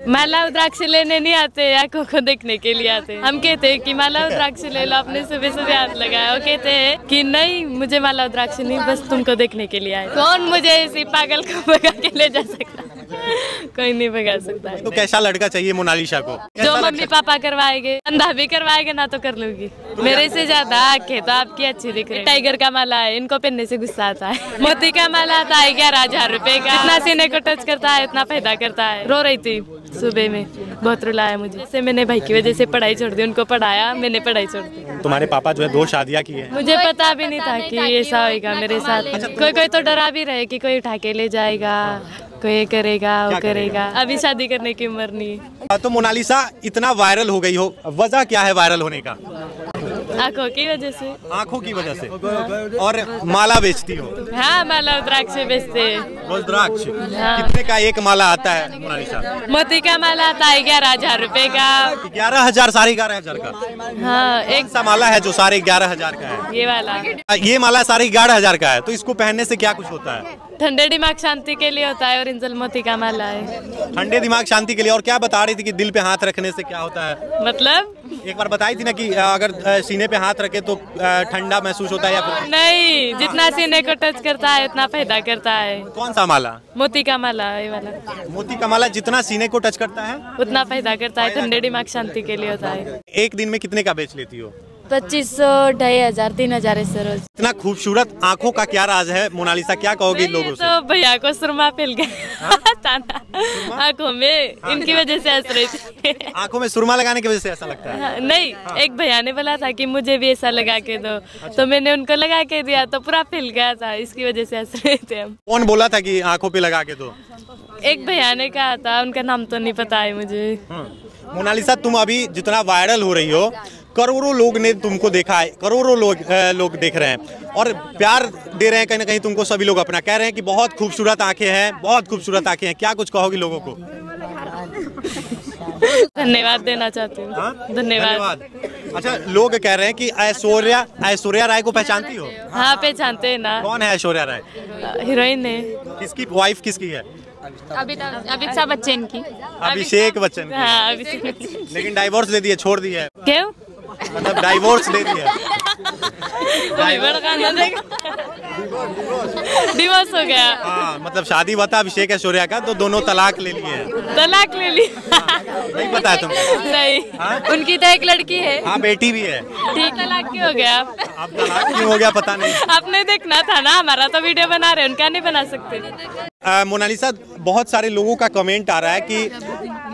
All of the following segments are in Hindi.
माला रुद्राक्ष लेने नहीं आते, आंखों को देखने के लिए आते। हम कहते हैं कि माला रुद्राक्ष ले लो, आपने सुबह सुबह हाथ लगाया। वो कहते हैं कि नहीं, मुझे माला रुद्राक्ष नहीं, बस तुमको देखने के लिए आए। कौन मुझे इसी पागल को भगा के ले जा सकता? कोई नहीं भगा सकता है। तो कैसा लड़का चाहिए मोनालिसा को? जो मम्मी पापा करवाएंगे, अंधा भी करवाएंगे ना तो कर लूंगी। मेरे से ज्यादा आंखें तो आपकी अच्छी दिख रही है। टाइगर का माला है, इनको पहनने से गुस्सा आता है। मोती का माला आता है 11,000 रुपए का। इतना सीने को टच करता है, इतना फायदा करता है। रो रही थी सुबह में, बहुत रुलाया मुझे। जैसे मैंने भाई की वजह से पढ़ाई छोड़ दी, उनको पढ़ाया, मैंने पढ़ाई छोड़ दी। तुम्हारे पापा जो है 2 शादियां की है। मुझे पता भी नहीं था कि ऐसा होगा मेरे साथ। कोई कोई तो डरा भी रहे कि कोई उठा के ले जाएगा, कोई करेगा, वो करेगा। अभी शादी करने की उम्र नहीं है। तो मोनालिसा इतना वायरल हो गई हो, वजह क्या है वायरल होने का? आंखों की वजह से। आंखों की वजह से। और माला बेचती हो? हाँ, माला रुद्राक्ष बेचते हैं। रुद्राक्ष हाँ। कितने का एक माला आता है मोनालिसा? मोती का माला आता है 11,000 रुपए का। 11,000, साढ़े 11,000 का? हाँ, एक सा माला है जो साढ़े 11,000 का है। ये वाला। ये माला साढ़े 11,000 का है। तो इसको पहनने से क्या कुछ होता है? ठंडे दिमाग शांति के लिए होता है और इंजल मोती का माला है। ठंडे दिमाग शांति के लिए। और क्या बता रही थी कि दिल पे हाथ रखने से क्या होता है? मतलब एक बार बताई थी ना कि अगर सीने पे हाथ रखे तो ठंडा महसूस होता है या फिर? नहीं, जितना सीने को टच करता है उतना फायदा करता है। कौन सा माला? मोती का माला, ये वाला। मोती का माला जितना सीने को टच करता है उतना फायदा करता है। ठंडे दिमाग शांति के लिए होता है। एक दिन में कितने का बेच लेती हो? 2500, 2,500, 3,000 ऐसे रोज। इतना खूबसूरत आंखों का क्या राज है मोनालिसा? क्या कहोगी लोगों से? तो भैया को सुरमा फैल गया आंखों में, इनकी वजह से हंस रही थी। आंखों में सुरमा लगाने की वजह से ऐसा लगता है? नहीं, एक भैया ने बोला था कि मुझे भी ऐसा लगा के दो। तो मैंने उनको लगा के दिया तो पूरा फैल गया था, इसकी वजह से हंस रहे थे हम। कौन बोला था कि आंखों पे लगा के दो? एक भैया ने कहा था, उनका नाम तो नहीं पता है मुझे। मोनालिसा, तुम अभी जितना वायरल हो रही हो, करोड़ों लोग ने तुमको देखा है, करोड़ों लोग देख रहे हैं और प्यार दे रहे हैं। कहीं ना कहीं तुमको सभी लोग अपना कह रहे हैं कि बहुत खूबसूरत आंखें हैं, बहुत खूबसूरत आंखें हैं। क्या कुछ कहोगी लोगों को? धन्यवाद देना चाहती हूँ। धन्यवाद। अच्छा, लोग कह रहे हैं कि ऐश्वर्या राय को पहचानती हो? हाँ, पहचानते हैं ना। कौन है ऐश्वर्या राय? हीरोइन है। किसकी वाइफ? किसकी है? अभिषेक बच्चन की। अभिषेक बच्चन की। हाँ, अभिषेक। लेकिन डाइवोर्स दे दिए, छोड़ दी है। क्यों? मतलब डाइवोर्स दे दिया। डिवोर्स हो गया। हाँ, मतलब शादी हुआ था अभिषेक ऐश्वर्या का, तो दोनों तलाक ले लिए हैं। तलाक ले ली? नहीं पता है तुमको? नहीं। हाँ? उनकी तो एक लड़की है। हाँ, बेटी भी है। ठीक, तलाक क्यों हो गया? अब तलाक क्यों हो गया पता नहीं। आपने देखना था ना, हमारा तो वीडियो बना रहे हैं, उनका नहीं बना सकते। मोनालिसा, बहुत सारे लोगों का कमेंट आ रहा है कि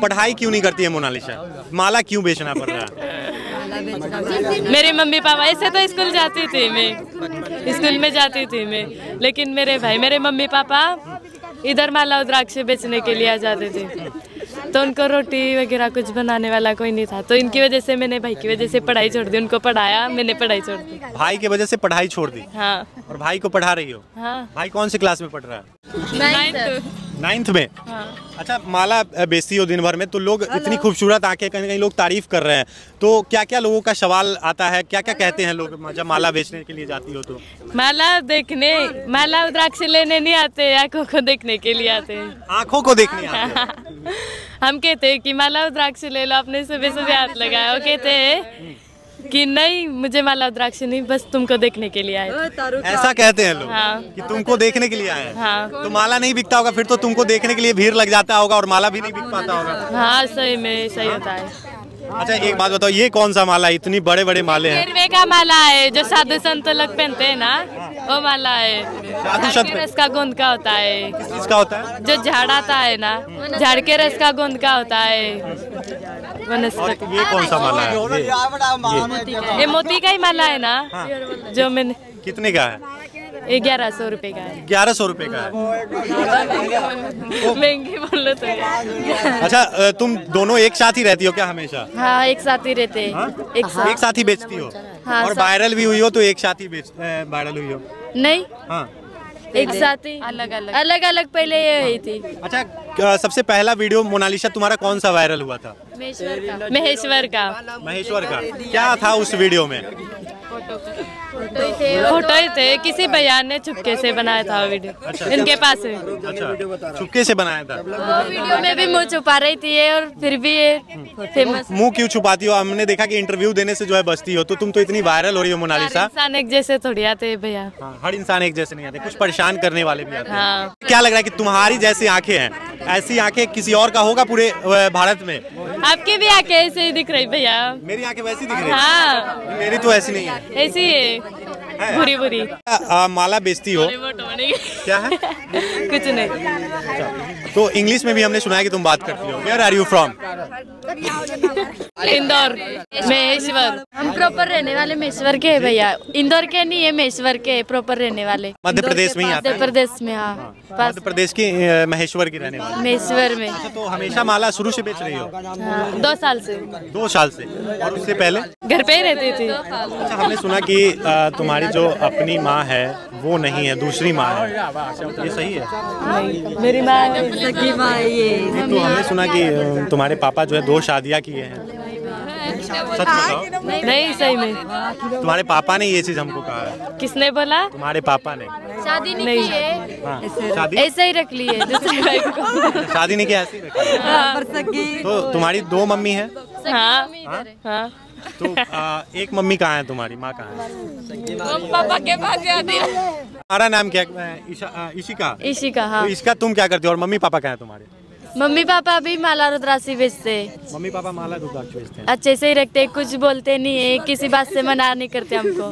पढ़ाई क्यों नहीं करती है मोनालिसा, माला क्यों बेचना पड़ रहा है? मेरे मम्मी पापा, ऐसे तो स्कूल जाती थी मैं, स्कूल में जाती थी मैं, लेकिन मेरे मम्मी पापा इधर माला रुद्राक्ष बेचने के लिए आ जाते थे, तो उनको रोटी वगैरह कुछ बनाने वाला कोई नहीं था। तो इनकी वजह से मैंने भाई की वजह से पढ़ाई छोड़ दी, उनको पढ़ाया, मैंने पढ़ाई छोड़ दी। भाई की वजह से पढ़ाई छोड़ दी? हाँ। और भाई को पढ़ा रही हो? हाँ। भाई कौन सी क्लास में पढ़ रहा है? 9th में। हाँ। अच्छा, माला बेचती हो दिन भर में, तो लोग इतनी खूबसूरत आंखें, कहीं कहीं लोग तारीफ कर रहे हैं, तो क्या क्या लोगों का सवाल आता है, क्या क्या कहते हैं लोग जब माला बेचने के लिए जाती हो तो? माला रुद्राक्ष लेने नहीं आते, आंखों को देखने के लिए आते हैं। आंखों को देखने आते हैं? हम कहते हैं कि माला रुद्राक्ष ले लो, आपने सुबह सुबह हाथ लगाया। वो कहते हैं कि नहीं, मुझे माला रुद्राक्ष नहीं, बस तुमको देखने के लिए आए। ऐसा कहते हैं लोग? हाँ। कि तुमको देखने के लिए आए हैं? हाँ। तो माला नहीं बिकता होगा फिर तो, तुमको देखने के लिए भीड़ लग जाता होगा और माला भी नहीं बिक पाता होगा। हाँ, सही में सही होता है। अच्छा, एक बात बताओ, ये कौन सा माला है? इतनी बड़े बड़े माले हैं। गिरवे का माला है, जो साधु संत लोग पहनते हैं ना, वो माला है। साधु संत रस का गोंद का होता है। किसका होता है? जो झाड़ आता है ना, झाड़ के रस का गोंद का होता है। वनस्पति। ये कौन सा माला है? ये मोती का ही माला है ना। हाँ। जो मैंने। कितने का है? 1100 रुपए का है। 1100 रुपए का है? महंगी बोल लो तो। अच्छा, तुम दोनों एक साथ ही रहती हो क्या हमेशा? हाँ, एक साथ ही रहते हैं। एक साथ ही बेचती हो? हाँ, और वायरल भी हुई हो तो एक साथ ही वायरल हुई हो? नहीं। हाँ, एक साथ ही, अलग अलग पहले ये हुई थी। अच्छा, सबसे पहला वीडियो मोनालिसा तुम्हारा कौन सा वायरल हुआ था? महेश्वर का। महेश्वर का। क्या था उस वीडियो में? फोटो ही थे, किसी बयान ने चुपके से बनाया था वो वीडियो। इनके पास है। अच्छा, चुपके से बनाया था। वो वीडियो में भी मुँह छुपा रही थी ये, और फिर भी ये फेमस। मुंह क्यों छुपाती हो? हमने देखा कि इंटरव्यू देने से जो है बचती हो, तो तुम तो इतनी वायरल हो रही हो मोनालिसा। इंसान एक जैसे थोड़ी आते भैया। हर इंसान एक जैसे नहीं आते, कुछ परेशान करने वाले भी आते हैं। हाँ। क्या लग रहा है कि तुम्हारी जैसी आंखें हैं, ऐसी आंखें किसी और का होगा पूरे भारत में? आपकी भी आंखें ऐसे ही दिख रही भैया। मेरी आंखें वैसी दिख रही है? हाँ, मेरी तो ऐसी नहीं है, ऐसी है, बुरी बुरी। माला बेचती हो? क्या है? कुछ नहीं। तो इंग्लिश में भी हमने सुना है कि तुम बात करती हो। Where are you from? Indore, Maheshwar. हम प्रॉपर रहने वाले महेश्वर के हैं भैया, इंदौर के नहीं है, महेश्वर के प्रॉपर रहने वाले। मध्य प्रदेश में ही आता है? मध्य प्रदेश में, हाँ। मध्य प्रदेश की महेश्वर की रहने वाली। महेश्वर में। अच्छा, तो हमेशा माला शुरू से बेच रही हो? हाँ, 2 साल से। 2 साल से? और उससे पहले घर पे ही रहती थी। अच्छा, हमने सुना कि तुम्हारी जो अपनी माँ है वो नहीं है, दूसरी माँ है, ये सही है? नहीं, मेरी माँ सगी माँ ये। तो हमने सुना कि तुम्हारे पापा जो है 2 शादियाँ किए हैं, सच बताओ? नहीं, सही में। तुम्हारे पापा ने ये चीज हमको कहा है। किसने बोला? तुम्हारे पापा ने। शादी नहीं की है। हाँ, शादी ऐसे ही रख ली है दूसरी वाइफ को। शादी नहीं की, ऐसे ही रखी है। हाँ। तो तुम्हारी 2 मम्मी है? हाँ, हाँ। तो एक मम्मी कहाँ है, तुम्हारी माँ कहाँ है? पापा के पास जाती है। तुम्हारा नाम क्या है? इशिका। इशिका, हाँ। तो इसका तुम क्या करते हो, और मम्मी पापा कहाँ है तुम्हारे? मम्मी पापा भी माला रुद्राक्षी बेचते। मम्मी पापा माला रुद्राक्ष बेचते हैं। अच्छे से ही रखते, कुछ बोलते नहीं है, किसी बात से मना नहीं करते हमको।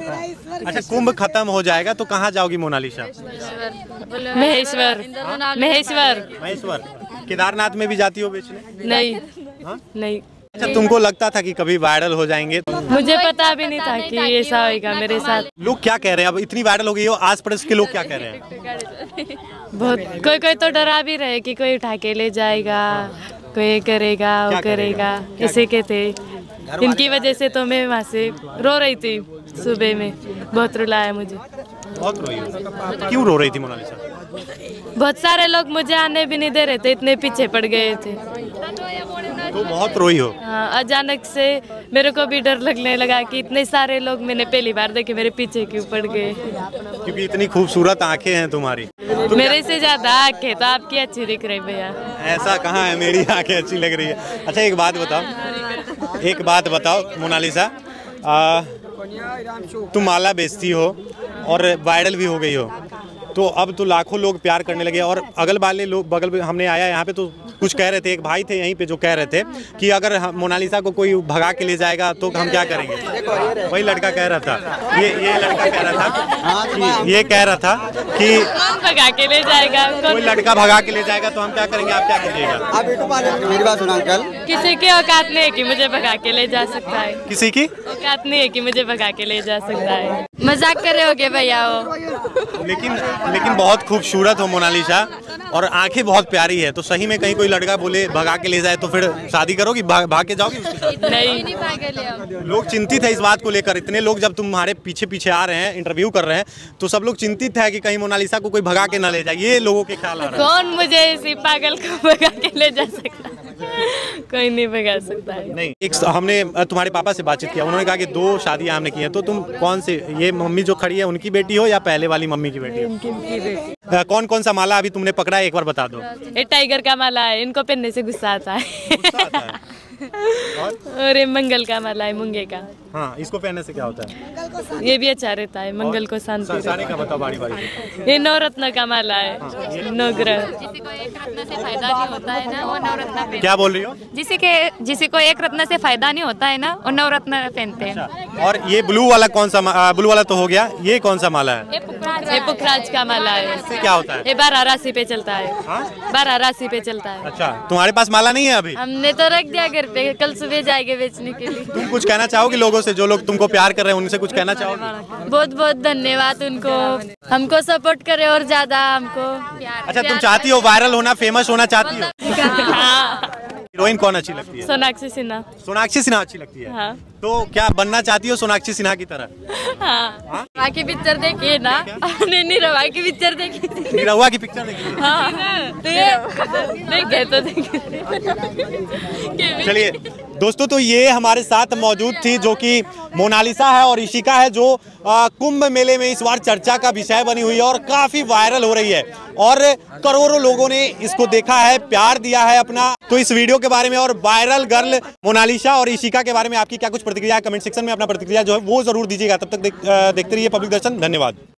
अच्छा, कुंभ खत्म हो जाएगा तो कहाँ जाओगी मोनालिसा? महेश्वर, महेश्वर। महेश्वर। केदारनाथ में भी जाती हो बेचने? नहीं, हाँ? नहीं। अच्छा, तुमको लगता था कि कभी वायरल हो जाएंगे? मुझे पता भी नहीं था कि ऐसा होगा मेरे साथ। लोग क्या कह रहे हैं? अब इतनी वायरल हो गई हो, आस पड़ोस के लोग क्या कह रहे हैं? बहुत कोई कोई तो डरा भी रहे कि कोई उठा के ले जाएगा, कोई करेगा, वो करेगा, किसी के थे। इनकी वजह से तो मैं वहाँ से रो रही थी, सुबह में बहुत रुलाया मुझे। बहुत रोई हो? क्यों रो रही थी मोनालिसा? बहुत सारे लोग मुझे आने भी नहीं दे रहे थे, इतने पीछे पड़ गए थे। तो बहुत रोई हो? हाँ, अचानक से मेरे को भी डर लगने लगा कि इतने सारे लोग मैंने पहली बार देखे, मेरे पीछे क्यों पड़ गए। क्योंकि इतनी खूबसूरत आंखें हैं तुम्हारी। मेरे से ज्यादा आंखें तो आपकी अच्छी दिख रही भैया। ऐसा कहाँ है, मेरी आंखें अच्छी लग रही है। अच्छा, एक बात बताओ मोनालिसा, तुम माला बेचती हो और वायरल भी हो गई हो, तो अब तो लाखों लोग प्यार करने लगे। और अगल वाले लोग, बगल में हमने आया यहाँ पे, तो कुछ कह रहे थे, एक भाई थे यहीं पे जो कह रहे थे कि अगर मोनालिसा को कोई भगा के ले जाएगा तो हम क्या करेंगे। वही लड़का कह रहा था, ये लड़का कह रहा था कि ये कह रहा था कि भगा के ले जाएगा, कोई लड़का भगा के ले जाएगा तो हम क्या करेंगे, आप क्या करिएगा? मेरी बात सुना अंकल। किसी की औकात नहीं है कि मुझे भगा के ले जा सकता है। किसी की औकात नहीं है कि मुझे भगा के ले जा सकता है। मजाक कर रहे होगे भैया वो। लेकिन बहुत खूबसूरत हो मोनालिसा, और आंखें बहुत प्यारी है। तो सही में कहीं कोई लड़का बोले भगा के ले जाए तो फिर शादी करोगी, भाग के जाओगी उसके साथ? नहीं। लोग चिंतित है इस बात को लेकर, इतने लोग जब तुम्हारे पीछे पीछे आ रहे हैं, इंटरव्यू कर रहे हैं, तो सब लोग चिंतित है कि कहीं मोनालिसा को कोई भगा के ना ले जाए। ये लोगों के ख्याल आ रहा है। कौन मुझे इसी पागल को भगा के ले जा सकता है? कोई नहीं भगा सकता है। नहीं, एक हमने तुम्हारे पापा से बातचीत किया, उन्होंने कहा कि 2 शादियां हमने की हैं। तो तुम कौन से, ये मम्मी जो खड़ी है उनकी बेटी हो या पहले वाली मम्मी की बेटी हो? कौन कौन सा माला अभी तुमने पकड़ा है, एक बार बता दो। ये टाइगर का माला है, इनको पहनने से गुस्सा आता है। और ये मंगल का माला है, मुंगे का। हाँ, इसको पहनने से क्या होता है? ये भी अच्छा रहता है, मंगल को शांति। सारे का बताओ बारी बारी से। ये नवरत्न का माला है, नवग्रह। किसी को एक रत्न से फायदा नहीं होता है ना, वो नवरत्न पहनते। क्या बोल रही हो? जिसी को एक रत्न से फायदा नहीं होता है ना, वो नवरत्न पहनते हैं। और ये ब्लू वाला कौन सा, ब्लू वाला तो हो गया, ये कौन सा माला है? ये पुखराज का माला है। इससे क्या होता है? ये 12 राशि पे चलता है। 12 राशि पे चलता है। अच्छा, तुम्हारे पास माला नहीं है अभी? हमने तो रख दिया घर पे, कल सुबह जाएंगे बेचने के लिए। तुम कुछ कहना चाहोगी लोगों से, जो लोग तुमको प्यार कर रहे हैं, उनसे कुछ कहना चाहोगी? बहुत बहुत धन्यवाद उनको, हमको सपोर्ट करे और ज्यादा हमको प्यार। अच्छा, तुम चाहती हो वायरल होना, फेमस होना चाहती हो? हाँ। हीरोइन कौन अच्छी लगती है? सोनाक्षी सिन्हा। सोनाक्षी सिन्हा अच्छी लगती है? हाँ। तो क्या बनना चाहती हो सोनाक्षी सिन्हा की तरह? हाँ। बाकी पिक्चर देखिए ना। नहीं, निरहुआ की पिक्चर देखी। निरहुआ की पिक्चर देखी? हाँ। देखे तो देखिए। चलिए। दोस्तों तो ये हमारे साथ मौजूद थी जो कि मोनालिसा है और इशिका है, जो कुंभ मेले में इस बार चर्चा का विषय बनी हुई है और काफी वायरल हो रही है और करोड़ों लोगों ने इसको देखा है, प्यार दिया है अपना। तो इस वीडियो के बारे में और वायरल गर्ल मोनालिसा और इशिका के बारे में आपकी क्या कुछ प्रतिक्रिया है, कमेंट सेक्शन में अपना प्रतिक्रिया जो है वो जरूर दीजिएगा। तब तक देखते रहिए पब्लिक दर्शन। धन्यवाद।